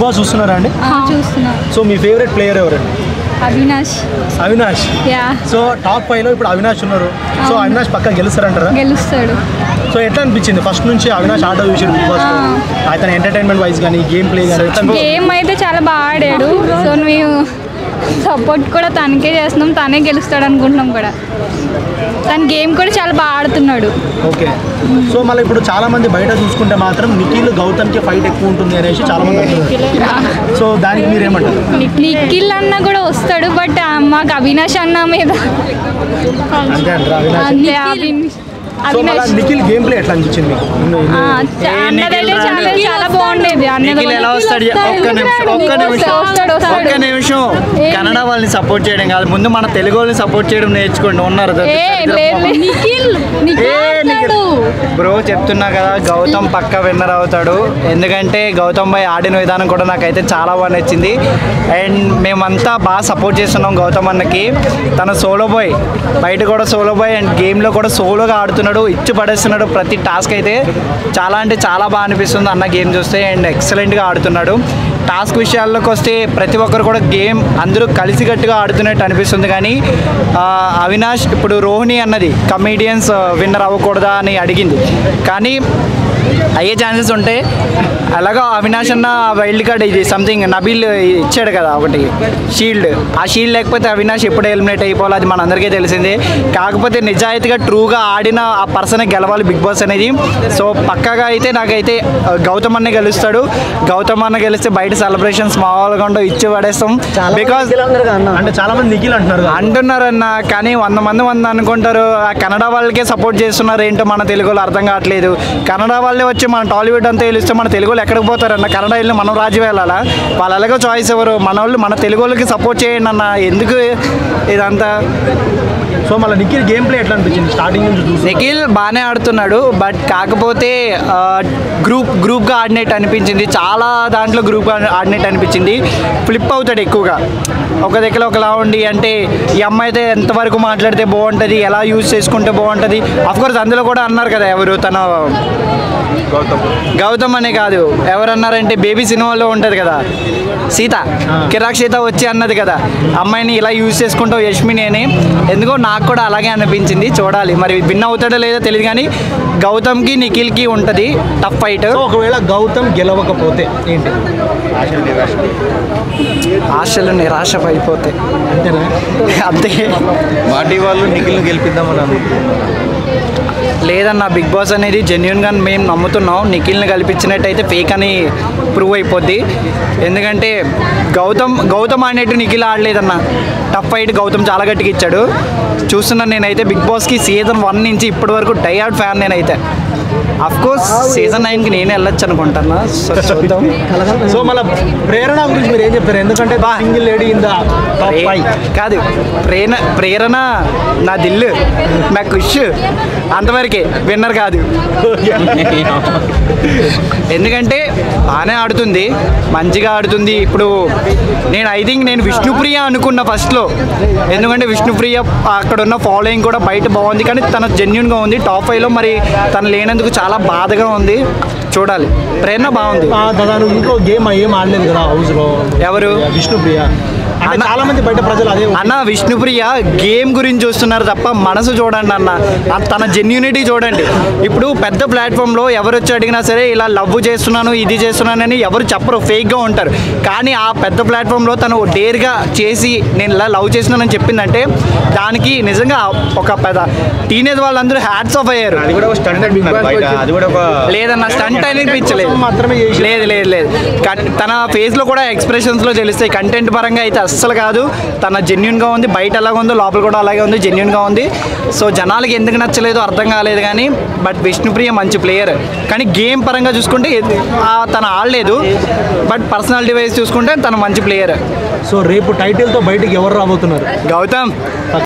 Boss చూస్తున్నారా అండి? చూస్తున్నా. సో మీ ఫేవరెట్ ప్లేయర్ ఎవరండి? అవినాష్. సో టాప్ 5 లో ఇప్పుడు అవినాష్ ఉన్నారు. సో అవినాష్ పక్కా గెలుస్తారంటారా? గెలుస్తాడు. సో ఎట్లా అనిపించింది ఫస్ట్ నుంచి అవినాష్ ఆట చూసారు బిగ్ బాస్? అతను ఎంటర్టైన్మెంట్ వైజ్ కానీ గేమ్ ప్లే కానీ గేమ్ అయితే చాలా బాగా ఆడాడు. సో మేము సపోర్ట్ కూడా తనకే చేస్తున్నాం, తనే గెలుస్తాడు అనుకుంటున్నాం కూడా. తన గేమ్ కూడా చాలా బాగా ఆడుతున్నాడు. ఓకే. సో మళ్ళీ ఇప్పుడు చాలా మంది బయట చూసుకుంటే మాత్రం నిఖిల్ గౌతమ్కి ఫైట్ ఎక్కువ ఉంటుంది అనేసి చాలా మంది అంటున్నారు. సో దానికి మీరేమంటారు? నిఖిల్ అన్న కూడా వస్తాడు, బట్ మాకు అవినాష్ అన్న మీద అంతే అంటారా? అవినాష్ నిఖిల్ గేమ్ ప్లే ఎట్లా అనిపించింది? చాలా బాగుండేది. ఒక్క నిమిషం కన్నడ వాళ్ళని సపోర్ట్ చేయడం కాదు, ముందు మన తెలుగు వాళ్ళని సపోర్ట్ చేయడం నేర్చుకోండి. ఉన్నారు బ్రో, చెప్తున్నా కదా, గౌతమ్ పక్క విన్నర్ అవుతాడు. ఎందుకంటే గౌతమ్ భాయ్ ఆడిన విధానం కూడా నాకైతే చాలా బాగా నచ్చింది. అండ్ మేమంతా బాగా సపోర్ట్ చేస్తున్నాం గౌతమ్ అన్నకి. తన సోలో బాయ్, బయట కూడా సోలో బాయ్ అండ్ గేమ్లో కూడా సోలోగా ఆడుతున్నాడు, ఇచ్చి పడేస్తున్నాడు. ప్రతి టాస్క్ అయితే చాలా అంటే చాలా బాగా అనిపిస్తుంది అన్న గేమ్ చూస్తే. అండ్ ఎక్సలెంట్గా ఆడుతున్నాడు. టాస్క్ విషయాల్లోకి వస్తే ప్రతి ఒక్కరు కూడా గేమ్ అందరూ కలిసికట్టుగా ఆడుతున్నట్టు అనిపిస్తుంది. కానీ అవినాష్ ఇప్పుడు రోహిణి అన్నది కమీడియన్స్ విన్నర్ అవ్వకూడదా అని అడిగింది, కానీ అయ్యే ఛాన్సెస్ ఉంటాయి. అలాగా అవినాష్ అన్న వైల్డ్ కార్డ్ ఇది సంథింగ్ నబీల్ ఇచ్చాడు కదా ఒకటి షీల్డ్, ఆ షీల్డ్ లేకపోతే అవినాష్ ఎప్పుడు ఎలిమినేట్ అయిపోవాలి, అది మనందరికీ తెలిసిందే. కాకపోతే నిజాయితీగా ట్రూగా ఆడిన ఆ పర్సనే గెలవాలి బిగ్ బాస్ అనేది. సో పక్కాగా అయితే నాకైతే గౌతమ్ అన్న గెలుస్తాడు. గౌతమ్ అన్న గెలిస్తే బయట సెలబ్రేషన్స్ మామూలుగా ఉండవు, ఇచ్చి పడేస్తాం. బికాస్ అంటే చాలా మంది నిఖిల్ అంటున్నారన్న, కానీ 100 మంది అనుకుంటారు. ఆ కన్నడ వాళ్ళకే సపోర్ట్ చేస్తున్నారు ఏంటో మన తెలుగులో అర్థం కావట్లేదు. కన్నడ వాళ్ళే వచ్చి మన టాలీవుడ్ అంతా తెలిస్తే మన తెలుగులో ఎక్కడికి పోతారన్న? కన్నడ వెళ్ళి మనం రాజ్యం వెళ్ళాలా? వాళ్ళు ఎలాగో చాయిస్ ఎవరు, మన వాళ్ళు మన తెలుగు వాళ్ళకి సపోర్ట్ చేయండి అన్న. ఎందుకు ఇదంతా? సో మళ్ళీ నిఖిల్ గేమ్ ప్లే ఎట్లా అనిపించింది స్టార్టింగ్ నుంచి? నిఖిల్ బాగానే ఆడుతున్నాడు, బట్ కాకపోతే గ్రూప్గా ఆడినట్టు అనిపించింది. చాలా దాంట్లో గ్రూప్గా ఆడినట్టు అనిపించింది. ఫ్లిప్ అవుతాడు ఎక్కువగా, ఒక దగ్గర ఒకలా ఉండి. అంటే ఈ అమ్మాయి అయితే ఎంతవరకు మాట్లాడితే బాగుంటుంది, ఎలా యూజ్ చేసుకుంటే బాగుంటుంది. అఫ్కోర్స్ అందులో కూడా అన్నారు కదా, ఎవరు తన గౌతమ్ అనే కాదు, ఎవరన్నారంటే బేబీ సినిమాలో ఉంటుంది కదా సీత, కిరాక్ సీత వచ్చి అన్నది కదా అమ్మాయిని ఇలా యూజ్ చేసుకుంటావు యష్మిని అని. ఎందుకో నాకు కూడా అలాగే అనిపించింది. చూడాలి మరి విన్ అవుతాడో లేదో తెలియదు, కానీ గౌతమ్కి నిఖిల్కి ఉంటుంది టఫ్ ఫైట్. ఒకవేళ గౌతమ్ గెలవకపోతే ఏంటి? ఆశలు నిరాశ అయిపోతాయి అంతే. మాటి వాళ్ళు నిఖిల్ని గెలిపిద్దామని అనుకుంటున్నారు. లేదన్న, బిగ్ బాస్ అనేది జెన్యున్గా మేము నమ్ముతున్నాం. నిఖిల్ని కల్పించినట్టయితే ఫేక్ అని ప్రూవ్ అయిపోద్ది. ఎందుకంటే గౌతమ్ ఆడినట్టు నిఖిల్ ఆడలేదన్న. టఫ్ ఫైట్ గౌతమ్ చాలా గట్టిగా ఇచ్చాడు. చూస్తున్నాను నేనైతే బిగ్ బాస్కి సీజన్ 1 నుంచి ఇప్పటి వరకు డైహార్డ్ ఫ్యాన్ నేనైతే. అఫ్కోర్స్ సీజన్ 9కి నేనే వెళ్ళొచ్చు అనుకుంటున్నా. చూద్దాం. సో మళ్ళీ ప్రేరణ గురించి మీరు ఏం చెప్తారు? ఎందుకంటే single lady in the top 5 కాదు, ప్రేరణ నా దిల్లు నా ఖుష్ అంతవరకే, విన్నర్ కాదు. ఎందుకంటే బాగానే ఆడుతుంది, మంచిగా ఆడుతుంది. ఇప్పుడు నేను విష్ణుప్రియ అనుకున్నా ఫస్ట్లో. ఎందుకంటే విష్ణుప్రియ అక్కడ ఉన్న ఫాలోయింగ్ కూడా బయట బాగుంది, కానీ తన జెన్యున్గా ఉంది. టాప్ 5లో మరి తను లేనందుకు చాలా బాధగా ఉంది. చూడాలి. ప్రేరణ బాగుంది. ఇంట్లో గేమ్ ఏం ఆడలేదు కదా హౌస్లో. ఎవరు? విష్ణుప్రియ. చాలా మంది బయట ప్రజలు అదే అన్న, విష్ణుప్రియ గేమ్ గురించి చూస్తున్నారు తప్ప మనసు చూడండి అన్న, తన జెన్యూనిటీ చూడండి. ఇప్పుడు పెద్ద ప్లాట్ఫామ్లో ఎవరు వచ్చి అడిగినా సరే ఇలా లవ్ చేస్తున్నాను ఇది చేస్తున్నాను అని ఎవరు చెప్పరు, ఫేక్గా ఉంటారు. కానీ ఆ పెద్ద ప్లాట్ఫామ్లో తను డేర్గా చేసి నేను ఇలా లవ్ చేస్తున్నానని చెప్పిందంటే దానికి నిజంగా ఒక పెద్ద టీనేజ్ వాళ్ళందరూ హ్యాట్స్ ఆఫ్ అయ్యారు. లేదన్న, స్టంట్ అనిపించలేదు. లేదు తన ఫేస్లో కూడా ఎక్స్ప్రెషన్స్లో తెలుస్తాయి. కంటెంట్ పరంగా అయితే అస్సలు కాదు. తన జెన్యున్గా ఉంది, బయట అలాగే ఉంది, లోపల కూడా అలాగే ఉంది, జెన్యున్గా ఉంది. సో జనాలకి ఎందుకు నచ్చలేదు అర్థం కాలేదు. కానీ బట్ విష్ణుప్రియ మంచి ప్లేయర్. కానీ గేమ్ పరంగా చూసుకుంటే తను ఆడలేదు, బట్ పర్సనాలిటీ వైజ్ చూసుకుంటే తను మంచి ప్లేయర్. సో రేపు టైటిల్తో బయటికి ఎవరు రాబోతున్నారు? గౌతమ్.